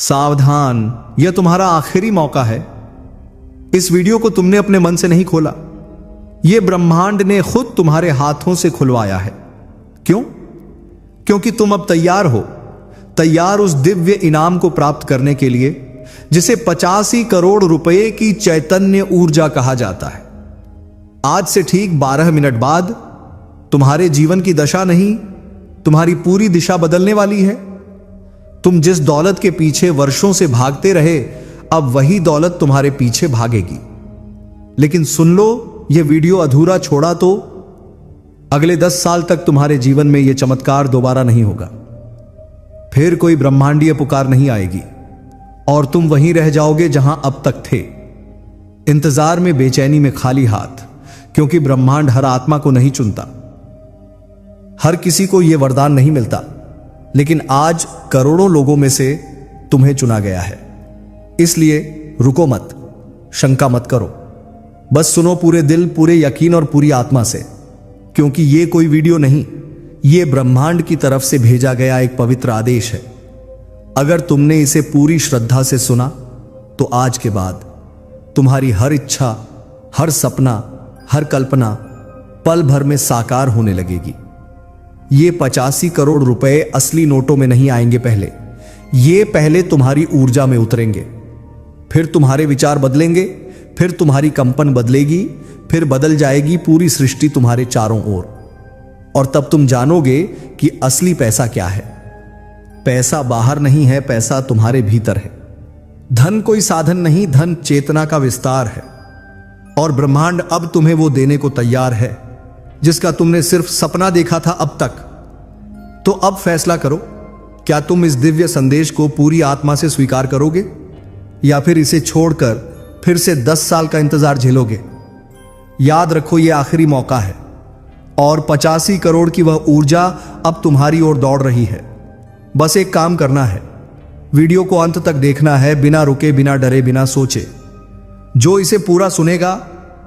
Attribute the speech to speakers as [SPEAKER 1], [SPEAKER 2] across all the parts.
[SPEAKER 1] सावधान, यह तुम्हारा आखिरी मौका है। इस वीडियो को तुमने अपने मन से नहीं खोला, यह ब्रह्मांड ने खुद तुम्हारे हाथों से खुलवाया है। क्यों? क्योंकि तुम अब तैयार हो, तैयार उस दिव्य इनाम को प्राप्त करने के लिए जिसे 85 करोड़ रुपए की चैतन्य ऊर्जा कहा जाता है। आज से ठीक 12 मिनट बाद तुम्हारे जीवन की दशा नहीं, तुम्हारी पूरी दिशा बदलने वाली है। तुम जिस दौलत के पीछे वर्षों से भागते रहे, अब वही दौलत तुम्हारे पीछे भागेगी। लेकिन सुन लो, यह वीडियो अधूरा छोड़ा तो अगले 10 साल तक तुम्हारे जीवन में यह चमत्कार दोबारा नहीं होगा। फिर कोई ब्रह्मांडीय पुकार नहीं आएगी और तुम वहीं रह जाओगे जहां अब तक थे, इंतजार में, बेचैनी में, खाली हाथ। क्योंकि ब्रह्मांड हर आत्मा को नहीं चुनता, हर किसी को यह वरदान नहीं मिलता, लेकिन आज करोड़ों लोगों में से तुम्हें चुना गया है। इसलिए रुको मत, शंका मत करो, बस सुनो पूरे दिल, पूरे यकीन और पूरी आत्मा से। क्योंकि यह कोई वीडियो नहीं, यह ब्रह्मांड की तरफ से भेजा गया एक पवित्र आदेश है। अगर तुमने इसे पूरी श्रद्धा से सुना तो आज के बाद तुम्हारी हर इच्छा, हर सपना, हर कल्पना पल भर में साकार होने लगेगी। ये 85 करोड़ रुपए असली नोटों में नहीं आएंगे, पहले तुम्हारी ऊर्जा में उतरेंगे। फिर तुम्हारे विचार बदलेंगे, फिर तुम्हारी कंपन बदलेगी, फिर बदल जाएगी पूरी सृष्टि तुम्हारे चारों ओर। और तब तुम जानोगे कि असली पैसा क्या है। पैसा बाहर नहीं है, पैसा तुम्हारे भीतर है। धन कोई साधन नहीं, धन चेतना का विस्तार है। और ब्रह्मांड अब तुम्हें वो देने को तैयार है जिसका तुमने सिर्फ सपना देखा था अब तक। तो अब फैसला करो, क्या तुम इस दिव्य संदेश को पूरी आत्मा से स्वीकार करोगे या फिर इसे छोड़कर फिर से 10 साल का इंतजार झेलोगे? याद रखो, यह आखिरी मौका है और 85 करोड़ की वह ऊर्जा अब तुम्हारी ओर दौड़ रही है। बस एक काम करना है, वीडियो को अंत तक देखना है, बिना रुके, बिना डरे, बिना सोचे। जो इसे पूरा सुनेगा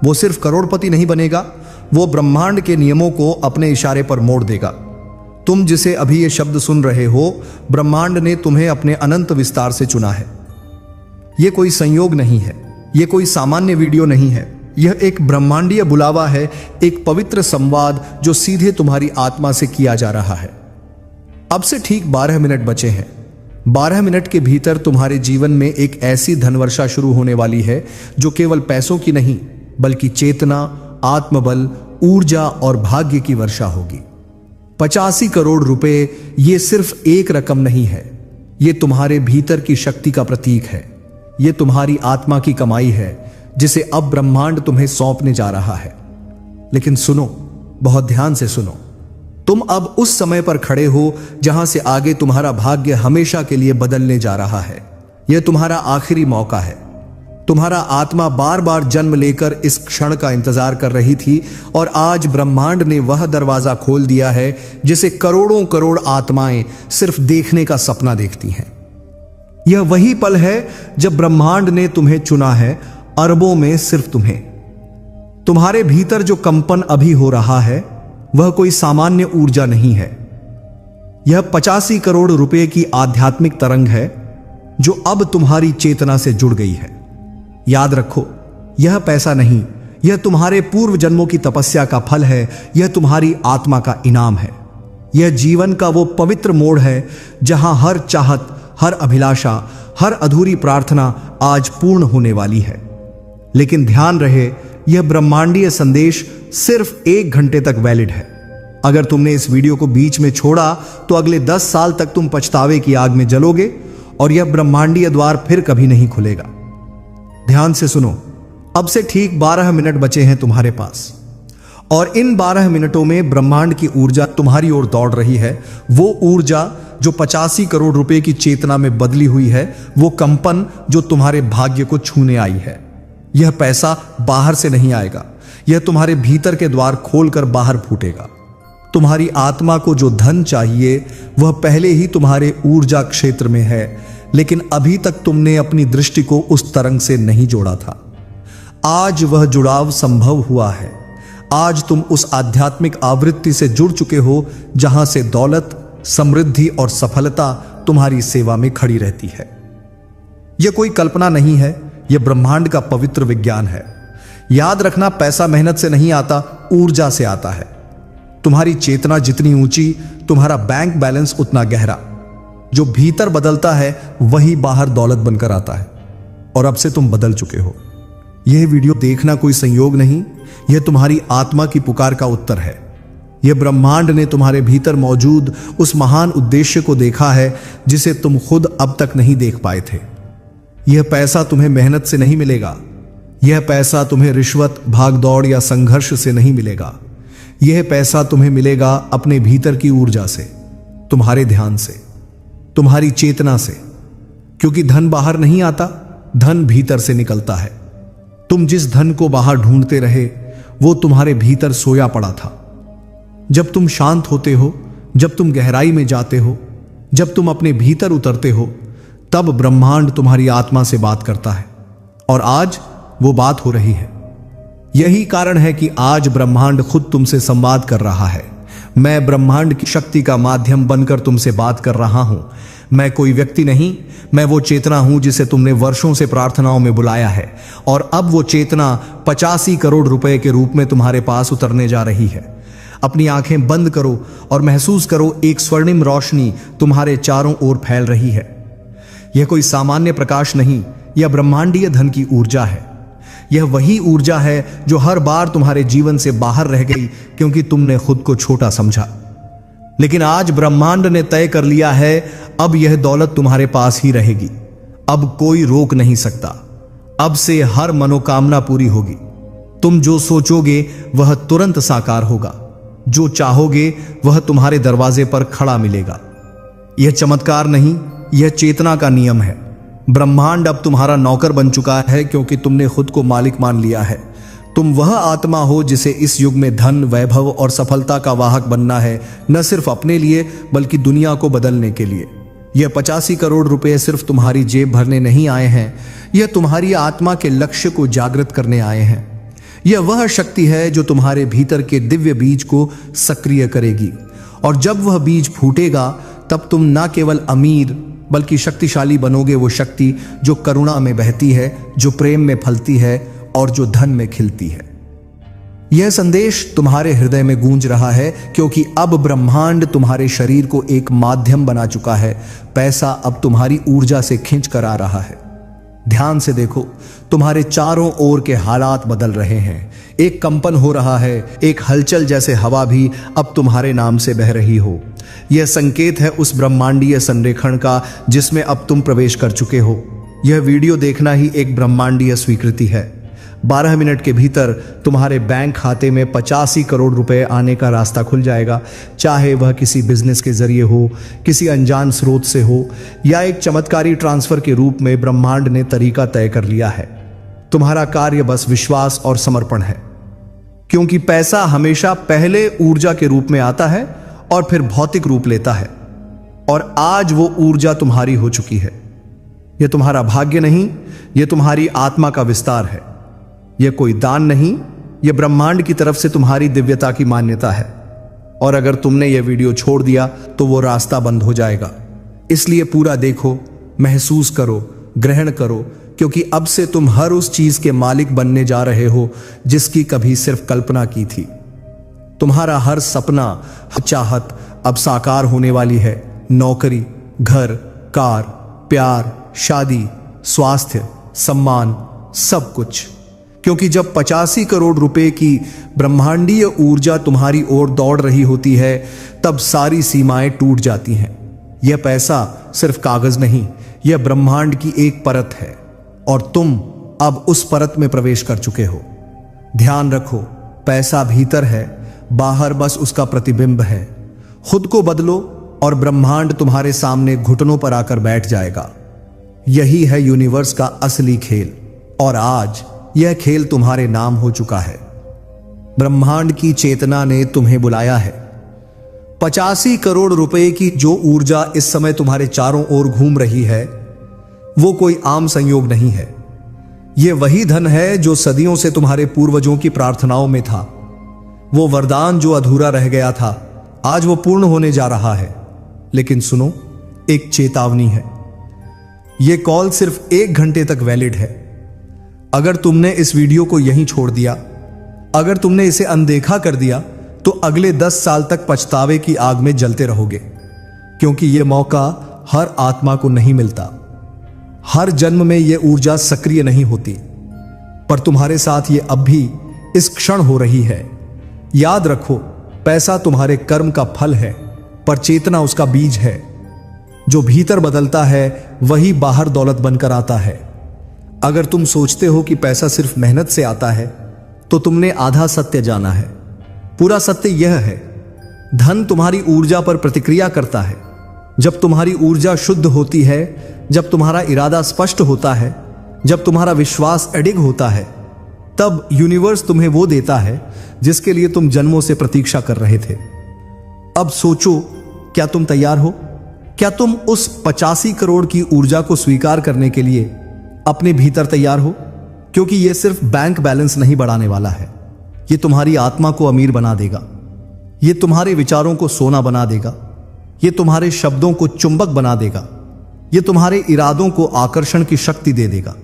[SPEAKER 1] वो सिर्फ करोड़पति नहीं बनेगा, वो ब्रह्मांड के नियमों को अपने इशारे पर मोड़ देगा। तुम जिसे अभी ये शब्द सुन रहे हो, ब्रह्मांड ने तुम्हें अपने अनंत विस्तार से चुना है। यह कोई संयोग नहीं है, यह कोई सामान्य वीडियो नहीं है, यह एक ब्रह्मांडीय बुलावा है, एक पवित्र संवाद जो सीधे तुम्हारी आत्मा से किया जा रहा है। अब से ठीक 12 मिनट बचे हैं। 12 मिनट के भीतर तुम्हारे जीवन में एक ऐसी धनवर्षा शुरू होने वाली है जो केवल पैसों की नहीं, बल्कि चेतना, आत्मबल, ऊर्जा और भाग्य की वर्षा होगी। 85 करोड़ रुपए ये सिर्फ एक रकम नहीं है, ये तुम्हारे भीतर की शक्ति का प्रतीक है। ये तुम्हारी आत्मा की कमाई है जिसे अब ब्रह्मांड तुम्हें सौंपने जा रहा है। लेकिन सुनो, बहुत ध्यान से सुनो, तुम अब उस समय पर खड़े हो जहां से आगे तुम्हारा भाग्य हमेशा के लिए बदलने जा रहा है। यह तुम्हारा आखिरी मौका है। तुम्हारा आत्मा बार बार जन्म लेकर इस क्षण का इंतजार कर रही थी और आज ब्रह्मांड ने वह दरवाजा खोल दिया है जिसे करोड़ों करोड़ आत्माएं सिर्फ देखने का सपना देखती हैं। यह वही पल है जब ब्रह्मांड ने तुम्हें चुना है, अरबों में सिर्फ तुम्हें। तुम्हारे भीतर जो कंपन अभी हो रहा है वह कोई सामान्य ऊर्जा नहीं है। यह 85 करोड़ रुपए की आध्यात्मिक तरंग है जो अब तुम्हारी चेतना से जुड़ गई है। याद रखो, यह पैसा नहीं, यह तुम्हारे पूर्व जन्मों की तपस्या का फल है, यह तुम्हारी आत्मा का इनाम है। यह जीवन का वो पवित्र मोड़ है जहां हर चाहत, हर अभिलाषा, हर अधूरी प्रार्थना आज पूर्ण होने वाली है। लेकिन ध्यान रहे, यह ब्रह्मांडीय संदेश सिर्फ 1 घंटे तक वैलिड है। अगर तुमने इस वीडियो को बीच में छोड़ा तो अगले 10 साल तक तुम पछतावे की आग में जलोगे और यह ब्रह्मांडीय द्वार फिर कभी नहीं खुलेगा। ध्यान से सुनो, अब से ठीक 12 मिनट बचे हैं तुम्हारे पास और इन 12 मिनटों में ब्रह्मांड की ऊर्जा तुम्हारी ओर दौड़ रही है। वो ऊर्जा जो 85 करोड़ रुपए की चेतना में बदली हुई है, वो कंपन जो तुम्हारे भाग्य को छूने आई है। यह पैसा बाहर से नहीं आएगा, यह तुम्हारे भीतर के द्वार खोलकर बाहर फूटेगा। तुम्हारी आत्मा को जो धन चाहिए वह पहले ही तुम्हारे ऊर्जा क्षेत्र में है, लेकिन अभी तक तुमने अपनी दृष्टि को उस तरंग से नहीं जोड़ा था। आज वह जुड़ाव संभव हुआ है। आज तुम उस आध्यात्मिक आवृत्ति से जुड़ चुके हो जहां से दौलत, समृद्धि और सफलता तुम्हारी सेवा में खड़ी रहती है। यह कोई कल्पना नहीं है, यह ब्रह्मांड का पवित्र विज्ञान है। याद रखना, पैसा मेहनत से नहीं आता, ऊर्जा से आता है। तुम्हारी चेतना जितनी ऊंची, तुम्हारा बैंक बैलेंस उतना गहरा। जो भीतर बदलता है वही बाहर दौलत बनकर आता है। और अब से तुम बदल चुके हो। यह वीडियो देखना कोई संयोग नहीं, यह तुम्हारी आत्मा की पुकार का उत्तर है। यह ब्रह्मांड ने तुम्हारे भीतर मौजूद उस महान उद्देश्य को देखा है जिसे तुम खुद अब तक नहीं देख पाए थे। यह पैसा तुम्हें मेहनत से नहीं मिलेगा। यह पैसा तुम्हें रिश्वत, भागदौड़ या संघर्ष से नहीं मिलेगा। यह पैसा तुम्हें मिलेगा अपने भीतर की ऊर्जा से, तुम्हारे ध्यान से, तुम्हारी चेतना से। क्योंकि धन बाहर नहीं आता, धन भीतर से निकलता है। तुम जिस धन को बाहर ढूंढते रहे वो तुम्हारे भीतर सोया पड़ा था। जब तुम शांत होते हो, जब तुम गहराई में जाते हो, जब तुम अपने भीतर उतरते हो, तब ब्रह्मांड तुम्हारी आत्मा से बात करता है। और आज वो बात हो रही है। यही कारण है कि आज ब्रह्मांड खुद तुमसे संवाद कर रहा है। मैं ब्रह्मांड की शक्ति का माध्यम बनकर तुमसे बात कर रहा हूं। मैं कोई व्यक्ति नहीं, मैं वो चेतना हूं जिसे तुमने वर्षों से प्रार्थनाओं में बुलाया है। और अब वो चेतना 85 करोड़ रुपए के रूप में तुम्हारे पास उतरने जा रही है। अपनी आंखें बंद करो और महसूस करो, एक स्वर्णिम रोशनी तुम्हारे चारों ओर फैल रही है। यह कोई सामान्य प्रकाश नहीं, यह ब्रह्मांडीय धन की ऊर्जा है। यह वही ऊर्जा है जो हर बार तुम्हारे जीवन से बाहर रह गई क्योंकि तुमने खुद को छोटा समझा। लेकिन आज ब्रह्मांड ने तय कर लिया है, अब यह दौलत तुम्हारे पास ही रहेगी। अब कोई रोक नहीं सकता। अब से हर मनोकामना पूरी होगी। तुम जो सोचोगे वह तुरंत साकार होगा। जो चाहोगे वह तुम्हारे दरवाजे पर खड़ा मिलेगा। यह चमत्कार नहीं, यह चेतना का नियम है। ब्रह्मांड अब तुम्हारा नौकर बन चुका है क्योंकि तुमने खुद को मालिक मान लिया है। तुम वह आत्मा हो जिसे इस युग में धन, वैभव और सफलता का वाहक बनना है, न सिर्फ अपने लिए बल्कि दुनिया को बदलने के लिए। यह 85 करोड़ रुपए सिर्फ तुम्हारी जेब भरने नहीं आए हैं, यह तुम्हारी आत्मा के लक्ष्य को जागृत करने आए हैं। यह वह शक्ति है जो तुम्हारे भीतर के दिव्य बीज को सक्रिय करेगी। और जब वह बीज फूटेगा तब तुम न केवल अमीर बल्कि शक्तिशाली बनोगे। वो शक्ति जो करुणा में बहती है, जो प्रेम में फलती है और जो धन में खिलती है। यह संदेश तुम्हारे हृदय में गूंज रहा है क्योंकि अब ब्रह्मांड तुम्हारे शरीर को एक माध्यम बना चुका है। पैसा अब तुम्हारी ऊर्जा से खींच कर आ रहा है। ध्यान से देखो, तुम्हारे चारों ओर के हालात बदल रहे हैं। एक कंपन हो रहा है, एक हलचल जैसे हवा भी अब तुम्हारे नाम से बह रही हो। यह संकेत है उस ब्रह्मांडीय संरेखण का जिसमें अब तुम प्रवेश कर चुके हो। यह वीडियो देखना ही एक ब्रह्मांडीय स्वीकृति है। 12 मिनट के भीतर तुम्हारे बैंक खाते में 85 करोड़ रुपए आने का रास्ता खुल जाएगा। चाहे वह किसी बिजनेस के जरिए हो, किसी अनजान स्रोत से हो या एक चमत्कारी ट्रांसफर के रूप में, ब्रह्मांड ने तरीका तय कर लिया है। तुम्हारा कार्य बस विश्वास और समर्पण है। क्योंकि पैसा हमेशा पहले ऊर्जा के रूप में आता है और फिर भौतिक रूप लेता है। और आज वो ऊर्जा तुम्हारी हो चुकी है। यह तुम्हारा भाग्य नहीं, यह तुम्हारी आत्मा का विस्तार है। यह कोई दान नहीं, यह ब्रह्मांड की तरफ से तुम्हारी दिव्यता की मान्यता है। और अगर तुमने यह वीडियो छोड़ दिया तो वो रास्ता बंद हो जाएगा। इसलिए पूरा देखो, महसूस करो, ग्रहण करो, क्योंकि अब से तुम हर उस चीज के मालिक बनने जा रहे हो जिसकी कभी सिर्फ कल्पना की थी। तुम्हारा हर सपना, चाहत अब साकार होने वाली है। नौकरी, घर, कार, प्यार, शादी, स्वास्थ्य, सम्मान, सब कुछ। क्योंकि जब 85 करोड़ रुपए की ब्रह्मांडीय ऊर्जा तुम्हारी ओर दौड़ रही होती है तब सारी सीमाएं टूट जाती हैं। यह पैसा सिर्फ कागज नहीं, यह ब्रह्मांड की एक परत है और तुम अब उस परत में प्रवेश कर चुके हो। ध्यान रखो, पैसा भीतर है, बाहर बस उसका प्रतिबिंब है। खुद को बदलो और ब्रह्मांड तुम्हारे सामने घुटनों पर आकर बैठ जाएगा। यही है यूनिवर्स का असली खेल और आज यह खेल तुम्हारे नाम हो चुका है। ब्रह्मांड की चेतना ने तुम्हें बुलाया है। 85 करोड़ रुपए की जो ऊर्जा इस समय तुम्हारे चारों ओर घूम रही है वो कोई आम संयोग नहीं है। यह वही धन है जो सदियों से तुम्हारे पूर्वजों की प्रार्थनाओं में था। वो वरदान जो अधूरा रह गया था, आज वो पूर्ण होने जा रहा है। लेकिन सुनो, एक चेतावनी है। यह कॉल सिर्फ 1 घंटे तक वैलिड है। अगर तुमने इस वीडियो को यहीं छोड़ दिया, अगर तुमने इसे अनदेखा कर दिया, तो अगले 10 साल तक पछतावे की आग में जलते रहोगे, क्योंकि यह मौका हर आत्मा को नहीं मिलता। हर जन्म में यह ऊर्जा सक्रिय नहीं होती, पर तुम्हारे साथ यह अब भी इस क्षण हो रही है। याद रखो, पैसा तुम्हारे कर्म का फल है, पर चेतना उसका बीज है। जो भीतर बदलता है वही बाहर दौलत बनकर आता है। अगर तुम सोचते हो कि पैसा सिर्फ मेहनत से आता है, तो तुमने आधा सत्य जाना है। पूरा सत्य यह है, धन तुम्हारी ऊर्जा पर प्रतिक्रिया करता है। जब तुम्हारी ऊर्जा शुद्ध होती है, जब तुम्हारा इरादा स्पष्ट होता है, जब तुम्हारा विश्वास अडिग होता है, तब यूनिवर्स तुम्हें वो देता है जिसके लिए तुम जन्मों से प्रतीक्षा कर रहे थे। अब सोचो, क्या तुम तैयार हो? क्या तुम उस 85 करोड़ की ऊर्जा को स्वीकार करने के लिए अपने भीतर तैयार हो? क्योंकि यह सिर्फ बैंक बैलेंस नहीं बढ़ाने वाला है, यह तुम्हारी आत्मा को अमीर बना देगा। यह तुम्हारे विचारों को सोना बना देगा। यह तुम्हारे शब्दों को चुंबक बना देगा। यह तुम्हारे इरादों को आकर्षण की शक्ति दे देगा।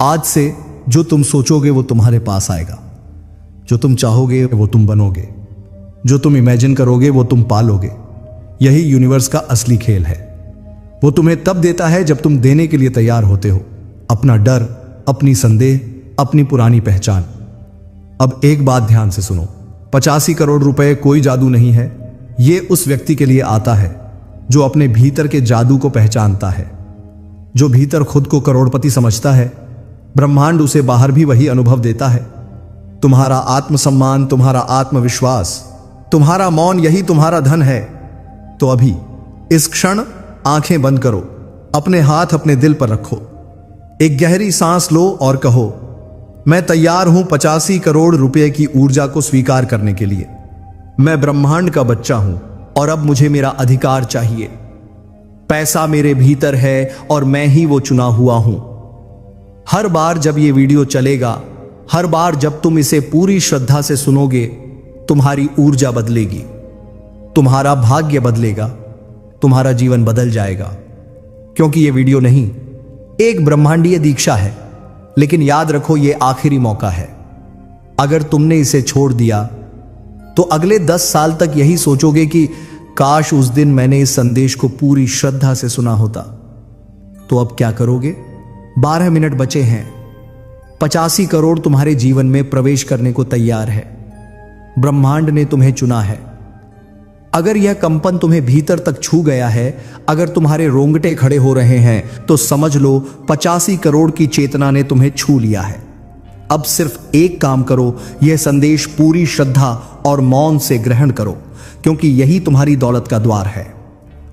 [SPEAKER 1] आज से जो तुम सोचोगे वो तुम्हारे पास आएगा। जो तुम चाहोगे वो तुम बनोगे। जो तुम इमेजिन करोगे वो तुम पालोगे। यही यूनिवर्स का असली खेल है। वो तुम्हें तब देता है जब तुम देने के लिए तैयार होते हो। अपना डर, अपनी संदेह, अपनी पुरानी पहचान। अब एक बात ध्यान से सुनो, 85 करोड़ रुपए कोई जादू नहीं है। ये उस व्यक्ति के लिए आता है जो अपने भीतर के जादू को पहचानता है, जो भीतर खुद को करोड़पति समझता है। ब्रह्मांड उसे बाहर भी वही अनुभव देता है। तुम्हारा आत्मसम्मान, तुम्हारा आत्मविश्वास, तुम्हारा मौन, यही तुम्हारा धन है। तो अभी इस क्षण आंखें बंद करो, अपने हाथ अपने दिल पर रखो, एक गहरी सांस लो और कहो, मैं तैयार हूं 85 करोड़ रुपए की ऊर्जा को स्वीकार करने के लिए। मैं ब्रह्मांड का बच्चा हूं और अब मुझे मेरा अधिकार चाहिए। पैसा मेरे भीतर है और मैं ही वो चुना हुआ हूं। हर बार जब ये वीडियो चलेगा, हर बार जब तुम इसे पूरी श्रद्धा से सुनोगे, तुम्हारी ऊर्जा बदलेगी, तुम्हारा भाग्य बदलेगा, तुम्हारा जीवन बदल जाएगा। क्योंकि ये वीडियो नहीं, एक ब्रह्मांडीय दीक्षा है। लेकिन याद रखो, ये आखिरी मौका है। अगर तुमने इसे छोड़ दिया तो अगले 10 साल तक यही सोचोगे कि काश उस दिन मैंने इस संदेश को पूरी श्रद्धा से सुना होता। तो अब क्या करोगे? 12 मिनट बचे हैं। 85 करोड़ तुम्हारे जीवन में प्रवेश करने को तैयार है। ब्रह्मांड ने तुम्हें चुना है। अगर यह कंपन तुम्हें भीतर तक छू गया है, अगर तुम्हारे रोंगटे खड़े हो रहे हैं, तो समझ लो 85 करोड़ की चेतना ने तुम्हें छू लिया है। अब सिर्फ एक काम करो, यह संदेश पूरी श्रद्धा और मौन से ग्रहण करो, क्योंकि यही तुम्हारी दौलत का द्वार है।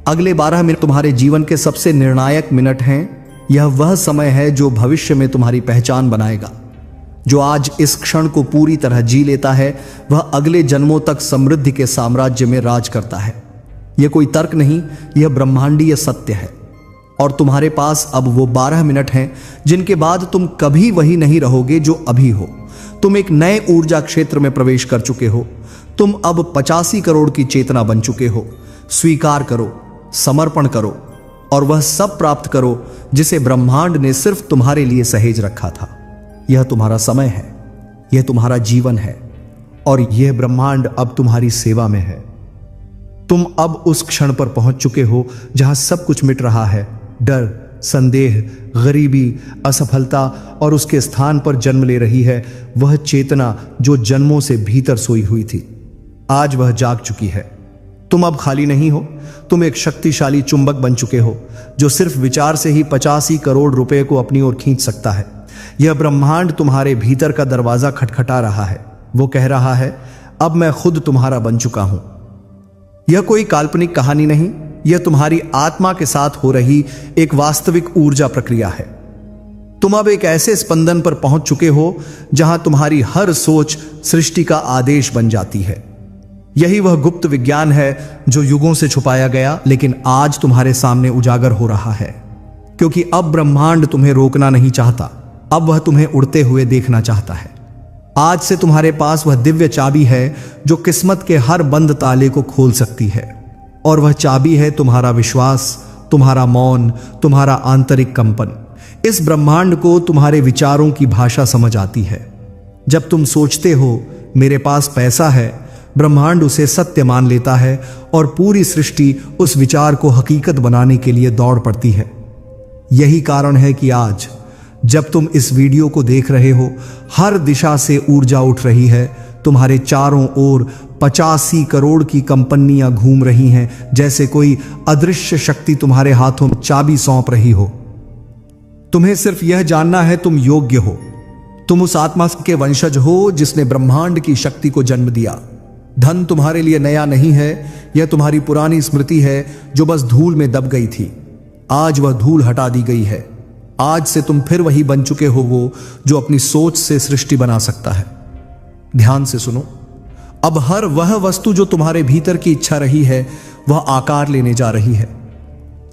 [SPEAKER 1] अगले 12 मिनट तुम्हारे जीवन के सबसे निर्णायक मिनट हैं। यह वह समय है जो भविष्य में तुम्हारी पहचान बनाएगा। जो आज इस क्षण को पूरी तरह जी लेता है, वह अगले जन्मों तक समृद्धि के साम्राज्य में राज करता है। यह कोई तर्क नहीं, यह ब्रह्मांडीय सत्य है। और तुम्हारे पास अब वो 12 मिनट हैं जिनके बाद तुम कभी वही नहीं रहोगे जो अभी हो। तुम एक नए ऊर्जा क्षेत्र में प्रवेश कर चुके हो। तुम अब 85 करोड़ की चेतना बन चुके हो। स्वीकार करो, समर्पण करो और वह सब प्राप्त करो जिसे ब्रह्मांड ने सिर्फ तुम्हारे लिए सहेज रखा था। यह तुम्हारा समय है, यह तुम्हारा जीवन है और यह ब्रह्मांड अब तुम्हारी सेवा में है। तुम अब उस क्षण पर पहुंच चुके हो जहां सब कुछ मिट रहा है। डर, संदेह, गरीबी, असफलता और उसके स्थान पर जन्म ले रही है वह चेतना जो जन्मों से भीतर सोई हुई थी। आज वह जाग चुकी है। तुम अब खाली नहीं हो, तुम एक शक्तिशाली चुंबक बन चुके हो जो सिर्फ विचार से ही 85 करोड़ रुपए को अपनी ओर खींच सकता है। यह ब्रह्मांड तुम्हारे भीतर का दरवाजा खटखटा रहा है। वो कह रहा है, अब मैं खुद तुम्हारा बन चुका हूं। यह कोई काल्पनिक कहानी नहीं, यह तुम्हारी आत्मा के साथ हो रही एक वास्तविक ऊर्जा प्रक्रिया है। तुम अब एक ऐसे स्पंदन पर पहुंच चुके हो जहां तुम्हारी हर सोच सृष्टि का आदेश बन जाती है। यही वह गुप्त विज्ञान है जो युगों से छुपाया गया, लेकिन आज तुम्हारे सामने उजागर हो रहा है। क्योंकि अब ब्रह्मांड तुम्हें रोकना नहीं चाहता, अब वह तुम्हें उड़ते हुए देखना चाहता है। आज से तुम्हारे पास वह दिव्य चाबी है जो किस्मत के हर बंद ताले को खोल सकती है। और वह चाबी है तुम्हारा विश्वास, तुम्हारा मौन, तुम्हारा आंतरिक कंपन। इस ब्रह्मांड को तुम्हारे विचारों की भाषा समझ आती है। जब तुम सोचते हो मेरे पास पैसा है, ब्रह्मांड उसे सत्य मान लेता है और पूरी सृष्टि उस विचार को हकीकत बनाने के लिए दौड़ पड़ती है। यही कारण है कि आज जब तुम इस वीडियो को देख रहे हो, हर दिशा से ऊर्जा उठ रही है। तुम्हारे चारों ओर 85 करोड़ की कंपनियां घूम रही हैं, जैसे कोई अदृश्य शक्ति तुम्हारे हाथों में चाबी सौंप रही हो। तुम्हें सिर्फ यह जानना है तुम योग्य हो। तुम उस आत्मा के वंशज हो जिसने ब्रह्मांड की शक्ति को जन्म दिया। धन तुम्हारे लिए नया नहीं है, यह तुम्हारी पुरानी स्मृति है जो बस धूल में दब गई थी। आज वह धूल हटा दी गई है। आज से तुम फिर वही बन चुके हो, वो जो अपनी सोच से सृष्टि बना सकता है। ध्यान से सुनो, अब हर वह वस्तु जो तुम्हारे भीतर की इच्छा रही है वह आकार लेने जा रही है।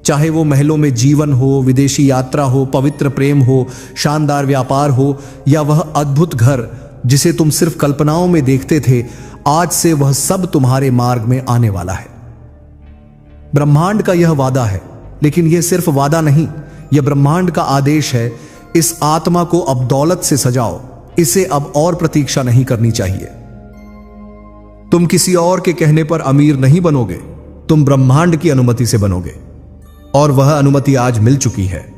[SPEAKER 1] चाहे वो महलों में जीवन हो, विदेशी यात्रा हो, पवित्र प्रेम हो, शानदार व्यापार हो, या वह अद्भुत घर जिसे तुम सिर्फ कल्पनाओं में देखते थे, आज से वह सब तुम्हारे मार्ग में आने वाला है। ब्रह्मांड का यह वादा है, लेकिन यह सिर्फ वादा नहीं, यह ब्रह्मांड का आदेश है। इस आत्मा को अब दौलत से सजाओ। इसे अब और प्रतीक्षा नहीं करनी चाहिए। तुम किसी और के कहने पर अमीर नहीं बनोगे, तुम ब्रह्मांड की अनुमति से बनोगे, और वह अनुमति आज मिल चुकी है।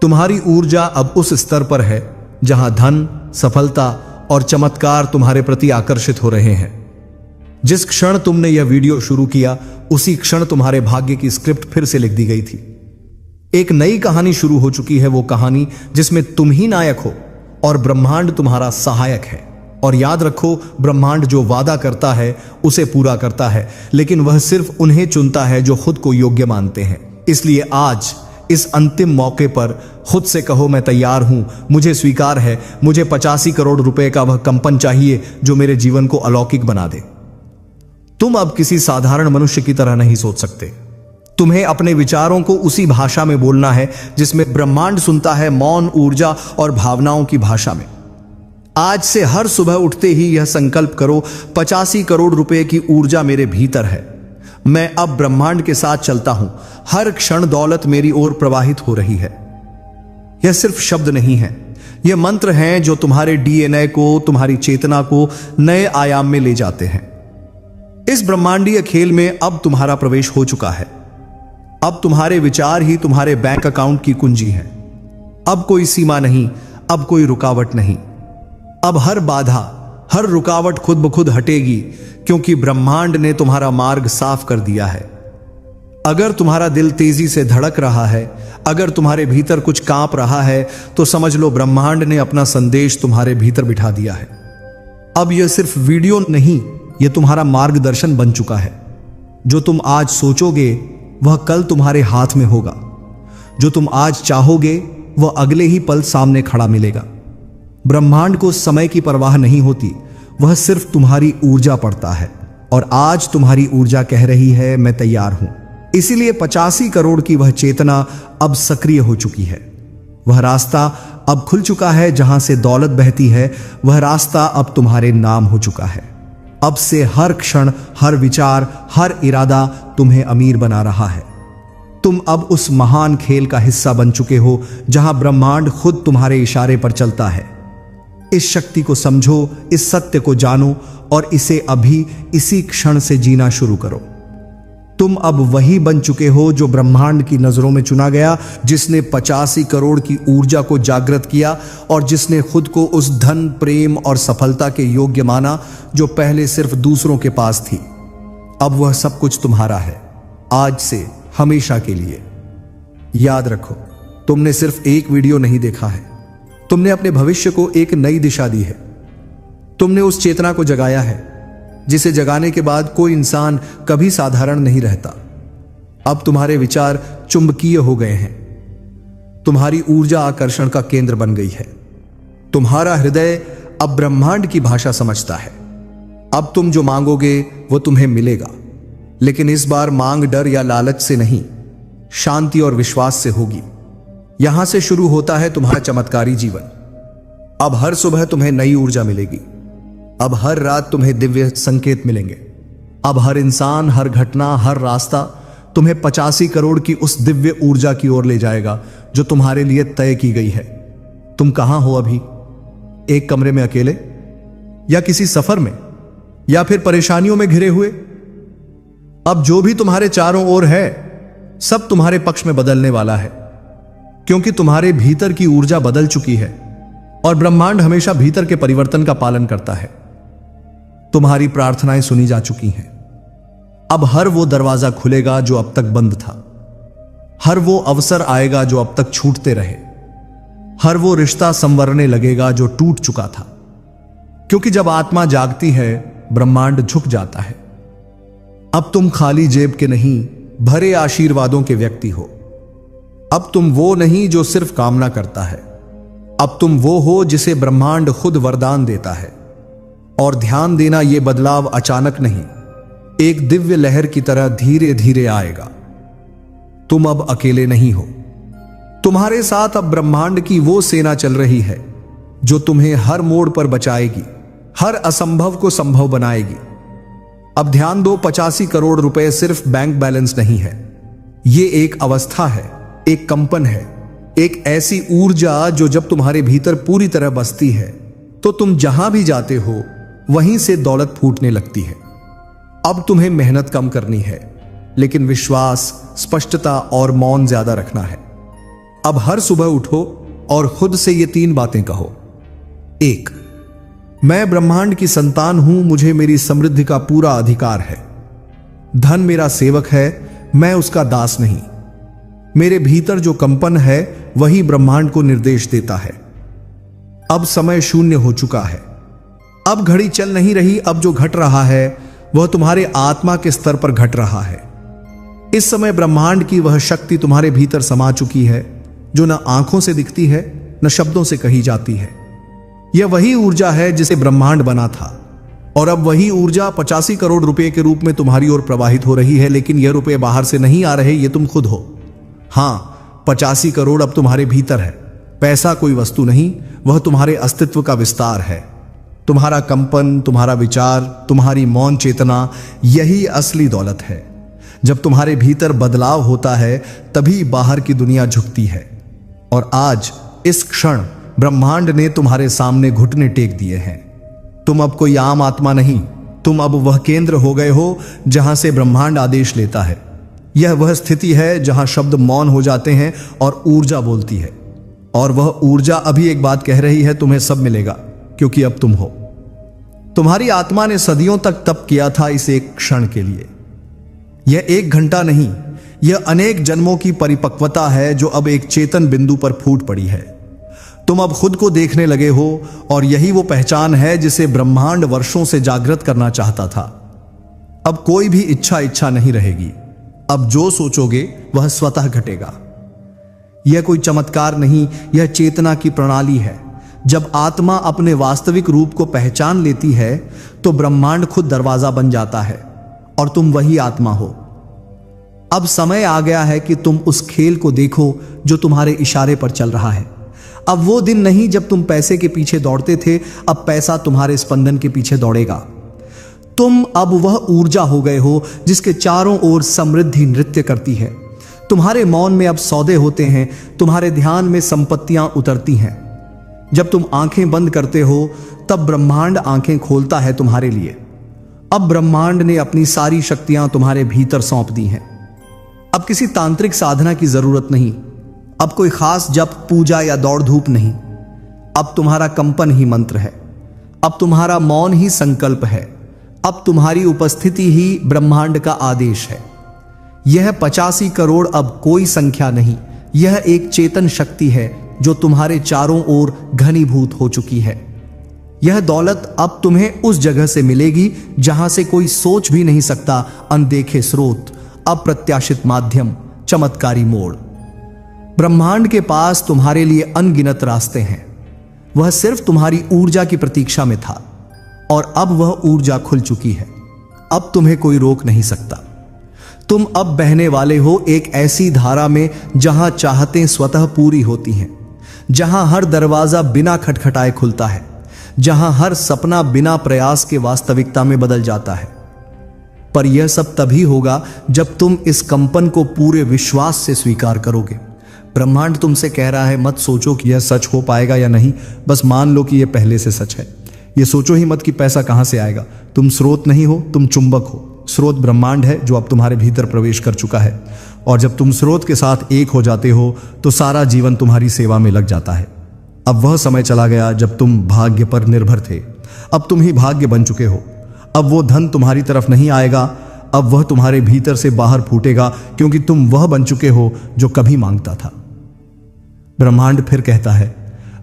[SPEAKER 1] तुम्हारी ऊर्जा अब उस स्तर पर है जहां धन, सफलता और चमत्कार तुम्हारे प्रति आकर्षित हो रहे हैं। जिस क्षण तुमने यह वीडियो शुरू किया, उसी क्षण तुम्हारे भाग्य की स्क्रिप्ट फिर से लिख दी गई थी। एक नई कहानी शुरू हो चुकी है, वो कहानी जिसमें तुम ही नायक हो और ब्रह्मांड तुम्हारा सहायक है। और याद रखो, ब्रह्मांड जो वादा करता है उसे पूरा करता है, लेकिन वह सिर्फ उन्हें चुनता है जो खुद को योग्य मानते हैं। इसलिए आज इस अंतिम मौके पर खुद से कहो, मैं तैयार हूं, मुझे स्वीकार है, मुझे 85 करोड़ रुपए का वह कंपन चाहिए जो मेरे जीवन को अलौकिक बना दे। तुम अब किसी साधारण मनुष्य की तरह नहीं सोच सकते। तुम्हें अपने विचारों को उसी भाषा में बोलना है जिसमें ब्रह्मांड सुनता है, मौन, ऊर्जा और भावनाओं की भाषा में। आज से हर सुबह उठते ही यह संकल्प करो, 85 करोड़ रुपए की ऊर्जा मेरे भीतर है। मैं अब ब्रह्मांड के साथ चलता हूं। हर क्षण दौलत मेरी ओर प्रवाहित हो रही है। यह सिर्फ शब्द नहीं है, यह मंत्र हैं जो तुम्हारे डीएनए को, तुम्हारी चेतना को नए आयाम में ले जाते हैं। इस ब्रह्मांडीय खेल में अब तुम्हारा प्रवेश हो चुका है। अब तुम्हारे विचार ही तुम्हारे बैंक अकाउंट की कुंजी है। अब कोई सीमा नहीं, अब कोई रुकावट नहीं। अब हर बाधा, हर रुकावट खुद ब खुद हटेगी, क्योंकि ब्रह्मांड ने तुम्हारा मार्ग साफ कर दिया है। अगर तुम्हारा दिल तेजी से धड़क रहा है, अगर तुम्हारे भीतर कुछ कांप रहा है, तो समझ लो ब्रह्मांड ने अपना संदेश तुम्हारे भीतर बिठा दिया है। अब यह सिर्फ वीडियो नहीं, यह तुम्हारा मार्गदर्शन बन चुका है। जो तुम आज सोचोगे वह कल तुम्हारे हाथ में होगा। जो तुम आज चाहोगे वह अगले ही पल सामने खड़ा मिलेगा। ब्रह्मांड को समय की परवाह नहीं होती, वह सिर्फ तुम्हारी ऊर्जा पढ़ता है। और आज तुम्हारी ऊर्जा कह रही है, मैं तैयार हूं। इसीलिए 85 करोड़ की वह चेतना अब सक्रिय हो चुकी है। वह रास्ता अब खुल चुका है जहां से दौलत बहती है। वह रास्ता अब तुम्हारे नाम हो चुका है। अब से हर क्षण, हर विचार, हर इरादा तुम्हें अमीर बना रहा है। तुम अब उस महान खेल का हिस्सा बन चुके हो जहां ब्रह्मांड खुद तुम्हारे इशारे पर चलता है। इस शक्ति को समझो, इस सत्य को जानो और इसे अभी इसी क्षण से जीना शुरू करो। तुम अब वही बन चुके हो जो ब्रह्मांड की नजरों में चुना गया, जिसने 85 करोड़ की ऊर्जा को जागृत किया और जिसने खुद को उस धन, प्रेम और सफलता के योग्य माना जो पहले सिर्फ दूसरों के पास थी। अब वह सब कुछ तुम्हारा है, आज से हमेशा के लिए। याद रखो, तुमने सिर्फ एक वीडियो नहीं देखा है, तुमने अपने भविष्य को एक नई दिशा दी है। तुमने उस चेतना को जगाया है जिसे जगाने के बाद कोई इंसान कभी साधारण नहीं रहता। अब तुम्हारे विचार चुंबकीय हो गए हैं। तुम्हारी ऊर्जा आकर्षण का केंद्र बन गई है। तुम्हारा हृदय अब ब्रह्मांड की भाषा समझता है। अब तुम जो मांगोगे वो तुम्हें मिलेगा, लेकिन इस बार मांग डर या लालच से नहीं, शांति और विश्वास से होगी। यहां से शुरू होता है तुम्हारा चमत्कारी जीवन। अब हर सुबह तुम्हें नई ऊर्जा मिलेगी। अब हर रात तुम्हें दिव्य संकेत मिलेंगे। अब हर इंसान, हर घटना, हर रास्ता तुम्हें 85 करोड़ की उस दिव्य ऊर्जा की ओर ले जाएगा जो तुम्हारे लिए तय की गई है। तुम कहां हो अभी? एक कमरे में अकेले, या किसी सफर में, या फिर परेशानियों में घिरे हुए? अब जो भी तुम्हारे चारों ओर है सब तुम्हारे पक्ष में बदलने वाला है, क्योंकि तुम्हारे भीतर की ऊर्जा बदल चुकी है और ब्रह्मांड हमेशा भीतर के परिवर्तन का पालन करता है। तुम्हारी प्रार्थनाएं सुनी जा चुकी हैं। अब हर वो दरवाजा खुलेगा जो अब तक बंद था, हर वो अवसर आएगा जो अब तक छूटते रहे, हर वो रिश्ता संवरने लगेगा जो टूट चुका था। क्योंकि जब आत्मा जागती है ब्रह्मांड झुक जाता है। अब तुम खाली जेब के नहीं, भरे आशीर्वादों के व्यक्ति हो। अब तुम वो नहीं जो सिर्फ कामना करता है, अब तुम वो हो जिसे ब्रह्मांड खुद वरदान देता है। और ध्यान देना, यह बदलाव अचानक नहीं, एक दिव्य लहर की तरह धीरे धीरे आएगा। तुम अब अकेले नहीं हो। तुम्हारे साथ अब ब्रह्मांड की वो सेना चल रही है जो तुम्हें हर मोड़ पर बचाएगी, हर असंभव को संभव बनाएगी। अब ध्यान दो, 85 करोड़ रुपए सिर्फ बैंक बैलेंस नहीं है। ये एक अवस्था है, एक कंपन है, एक ऐसी ऊर्जा जो जब तुम्हारे भीतर पूरी तरह बसती है तो तुम जहां भी जाते हो वहीं से दौलत फूटने लगती है। अब तुम्हें मेहनत कम करनी है, लेकिन विश्वास, स्पष्टता और मौन ज्यादा रखना है। अब हर सुबह उठो और खुद से ये 3 बातें कहो। 1, मैं ब्रह्मांड की संतान हूं, मुझे मेरी समृद्धि का पूरा अधिकार है। धन मेरा सेवक है, मैं उसका दास नहीं। मेरे भीतर जो कंपन है वही ब्रह्मांड को निर्देश देता है। अब समय शून्य हो चुका है। अब घड़ी चल नहीं रही। अब जो घट रहा है वह तुम्हारे आत्मा के स्तर पर घट रहा है। इस समय ब्रह्मांड की वह शक्ति तुम्हारे भीतर समा चुकी है जो न आंखों से दिखती है न शब्दों से कही जाती है। यह वही ऊर्जा है जिसे ब्रह्मांड बना था, और अब वही ऊर्जा 85 करोड़ रुपए के रूप में तुम्हारी ओर प्रवाहित हो रही है। लेकिन यह रुपए बाहर से नहीं आ रहे, ये तुम खुद हो। हां, 85 करोड़ अब तुम्हारे भीतर है। पैसा कोई वस्तु नहीं, वह तुम्हारे अस्तित्व का विस्तार है। तुम्हारा कंपन, तुम्हारा विचार, तुम्हारी मौन चेतना, यही असली दौलत है। जब तुम्हारे भीतर बदलाव होता है तभी बाहर की दुनिया झुकती है। और आज इस क्षण ब्रह्मांड ने तुम्हारे सामने घुटने टेक दिए हैं। तुम अब कोई आम आत्मा नहीं, तुम अब वह केंद्र हो गए हो जहां से ब्रह्मांड आदेश लेता है। यह वह स्थिति है जहां शब्द मौन हो जाते हैं और ऊर्जा बोलती है। और वह ऊर्जा अभी एक बात कह रही है, तुम्हें सब मिलेगा, क्योंकि अब तुम हो। तुम्हारी आत्मा ने सदियों तक तप किया था इस एक क्षण के लिए। यह 1 घंटा नहीं, यह अनेक जन्मों की परिपक्वता है जो अब एक चेतन बिंदु पर फूट पड़ी है। तुम अब खुद को देखने लगे हो, और यही वो पहचान है जिसे ब्रह्मांड वर्षों से जागृत करना चाहता था। अब कोई भी इच्छा नहीं रहेगी। अब जो सोचोगे वह स्वतः घटेगा। यह कोई चमत्कार नहीं, यह चेतना की प्रणाली है। जब आत्मा अपने वास्तविक रूप को पहचान लेती है तो ब्रह्मांड खुद दरवाजा बन जाता है, और तुम वही आत्मा हो। अब समय आ गया है कि तुम उस खेल को देखो जो तुम्हारे इशारे पर चल रहा है। अब वो दिन नहीं जब तुम पैसे के पीछे दौड़ते थे, अब पैसा तुम्हारे स्पंदन के पीछे दौड़ेगा। तुम अब वह ऊर्जा हो गए हो जिसके चारों ओर समृद्धि नृत्य करती है। तुम्हारे मौन में अब सौदे होते हैं, तुम्हारे ध्यान में संपत्तियां उतरती हैं। जब तुम आंखें बंद करते हो तब ब्रह्मांड आंखें खोलता है तुम्हारे लिए। अब ब्रह्मांड ने अपनी सारी शक्तियां तुम्हारे भीतर सौंप दी हैं। अब किसी तांत्रिक साधना की जरूरत नहीं, अब कोई खास जप, पूजा या दौड़ धूप नहीं। अब तुम्हारा कंपन ही मंत्र है, अब तुम्हारा मौन ही संकल्प है, अब तुम्हारी उपस्थिति ही ब्रह्मांड का आदेश है। यह 85 करोड़ अब कोई संख्या नहीं, यह एक चेतन शक्ति है जो तुम्हारे चारों ओर घनीभूत हो चुकी है। यह दौलत अब तुम्हें उस जगह से मिलेगी जहां से कोई सोच भी नहीं सकता। अनदेखे स्रोत, अप्रत्याशित माध्यम, चमत्कारी मोड़। ब्रह्मांड के पास तुम्हारे लिए अनगिनत रास्ते हैं। वह सिर्फ तुम्हारी ऊर्जा की प्रतीक्षा में था, और अब वह ऊर्जा खुल चुकी है। अब तुम्हें कोई रोक नहीं सकता। तुम अब बहने वाले हो एक ऐसी धारा में जहां चाहतें स्वतः पूरी होती हैं, जहां हर दरवाजा बिना खटखटाए खुलता है, जहां हर सपना बिना प्रयास के वास्तविकता में बदल जाता है। पर यह सब तभी होगा जब तुम इस कंपन को पूरे विश्वास से स्वीकार करोगे। ब्रह्मांड तुमसे कह रहा है, मत सोचो कि यह सच हो पाएगा या नहीं, बस मान लो कि यह पहले से सच है। यह सोचो ही मत कि पैसा कहां से आएगा। तुम स्रोत नहीं हो, तुम चुंबक हो। स्रोत ब्रह्मांड है जो अब तुम्हारे भीतर प्रवेश कर चुका है, और जब तुम स्रोत के साथ एक हो जाते हो तो सारा जीवन तुम्हारी सेवा में लग जाता है। अब वह समय चला गया जब तुम भाग्य पर निर्भर थे। अब तुम ही भाग्य बन चुके हो। अब वो धन तुम्हारी तरफ नहीं आएगा, अब वह तुम्हारे भीतर से बाहर फूटेगा, क्योंकि तुम वह बन चुके हो जो कभी मांगता था। ब्रह्मांड फिर कहता है,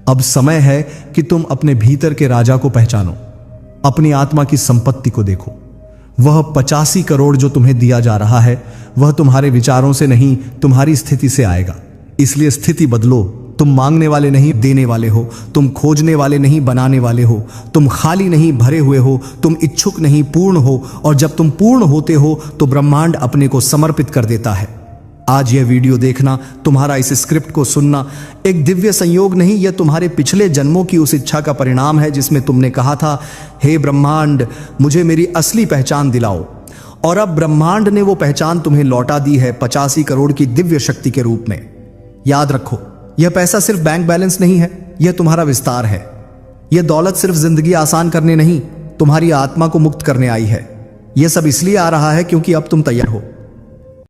[SPEAKER 1] अब समय है कि तुम अपने भीतर के राजा को पहचानो, अपनी आत्मा की संपत्ति को देखो। वह 85 करोड़ जो तुम्हें दिया जा रहा है, वह तुम्हारे विचारों से नहीं, तुम्हारी स्थिति से आएगा। इसलिए स्थिति बदलो। तुम मांगने वाले नहीं, देने वाले हो। तुम खोजने वाले नहीं, बनाने वाले हो। तुम खाली नहीं, भरे हुए हो। तुम इच्छुक नहीं, पूर्ण हो। और जब तुम पूर्ण होते हो तो ब्रह्मांड अपने को समर्पित कर देता है। आज यह वीडियो देखना, तुम्हारा इस स्क्रिप्ट को सुनना एक दिव्य संयोग नहीं, यह तुम्हारे पिछले जन्मों की उस इच्छा का परिणाम है जिसमें तुमने कहा था, हे ब्रह्मांड, मुझे मेरी असली पहचान दिलाओ। और अब ब्रह्मांड ने वो पहचान तुम्हें लौटा दी है 85 करोड़ की दिव्य शक्ति के रूप में। याद रखो, यह पैसा सिर्फ बैंक बैलेंस नहीं है, यह तुम्हारा विस्तार है। यह दौलत सिर्फ जिंदगी आसान करने नहीं, तुम्हारी आत्मा को मुक्त करने आई है। यह सब इसलिए आ रहा है क्योंकि अब तुम तैयार हो।